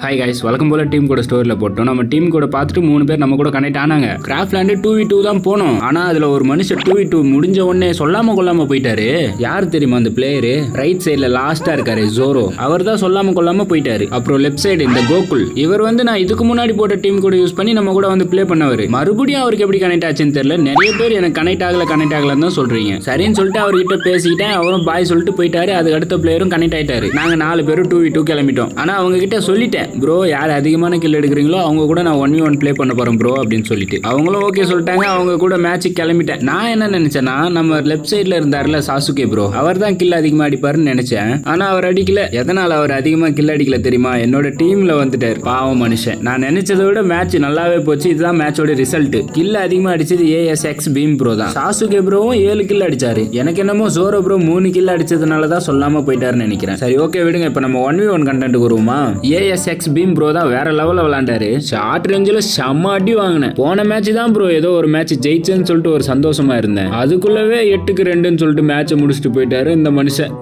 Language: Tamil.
ஹாய் கைஸ், வழக்கம் போல டீம் கூட ஸ்டோரியில் போட்டோம். நம்ம டீம் கூட பார்த்துட்டு 3 பேர் நம்ம கூட கனெக்ட் ஆனாங்க. கிராஃப்ட்லேண்டு 2v2 தான் போனோம். ஆனால் அதில் ஒரு மனுஷன் 2v2 முடிஞ்ச உடனே சொல்லாம கொள்ளாம போயிட்டாரு. யார் தெரியுமா அந்த பிளேயரு? ரைட் சைடில் லாஸ்டா இருக்காரு ஜோரோ. அவர் தான் சொல்லாம கொள்ளாம போயிட்டாரு. அப்புறம் லெஃப்ட் சைடு இந்த கோகுல், இவர் வந்து நான் இதுக்கு முன்னாடி போட்ட டீம் கூட யூஸ் பண்ணி நம்ம கூட வந்து ப்ளே பண்ணவர். மறுபடியும் அவருக்கு எப்படி கனெக்ட் ஆச்சுன்னு தெரியல. நிறைய பேர் எனக்கு கனெக்ட் ஆகலன்னு தான் சொல்றீங்க. சரின்னு சொல்லிட்டு அவர்கிட்ட பேசிக்கிட்டேன். அவரும் பாய் சொல்லிட்டு போயிட்டாரு. அதுக்கு அடுத்த பிளேயரும் கனெக்ட் ஆயிட்டாரு. நாங்க 4 பேரும் 2v2 கிளம்பிட்டோம். ஆனா அவங்க கிட்ட சொல்லிட்டேன், ப்ரோ யார் அதிகமான கில் எடுக்கிறீங்களோ அவங்க கூட நான் 1v1 ப்ளே பண்ண போறேன் ப்ரோ அப்படின்னு சொல்லிட்டு அவங்களும் ஓகே சொல்லிட்டாங்க. அவங்க கூட மேட்சுக்கு கிளம்பிட்டேன். நான் என்ன நினைச்சேன்னா, நம்ம லெஃப்ட் சைட்ல இருந்தாருல சாசுகே ப்ரோ, அவர் தான் கில் அதிகமா அடிப்பாருன்னு நினைச்சேன். ஆனா அவர் அடிக்கல. எதனால அவர் அதிகமா கில் அடிக்கல தெரியுமா? என்னோட டீம்ல வந்துட்டாரு. பாவம் மனுஷன். நான் நினைச்சதை விட மேட்ச் நல்லாவே போச்சு. இதுதான் மேட்சோட ரிசல்ட். கில் அதிகமா அடிச்சது ASX பீம் ப்ரோ தான். சாசுகே ப்ரோவும் 7 கில் அடிச்சாரு. எனக்கு என்னமோ ஜோரோ ப்ரோ 3 கில் அடிச்சதுனால தான் சொல்லாம போயிட்டாருன்னு நினைக்கிறேன். சரி ஓகே விடுங்க. இப்ப நம்ம 1v1 கண்டென்ட் வருவோமா? ASX பீம் ப்ரோ தான் வேற லெவல்ல விளையாண்டாரு. ஷார்ட் ரேஞ்சில் செம்ம அடி வாங்கினேன். போன மேட்ச் தான் ப்ரோ ஏதோ ஒரு மேட்ச் ஜெயிச்சேன்னு சொல்லிட்டு ஒரு சந்தோஷமா இருந்தேன். அதுக்குள்ளவே 8-2ன்னு சொல்லிட்டு மேட்சை முடிச்சுட்டு போயிட்டாரு இந்த மனுஷன்.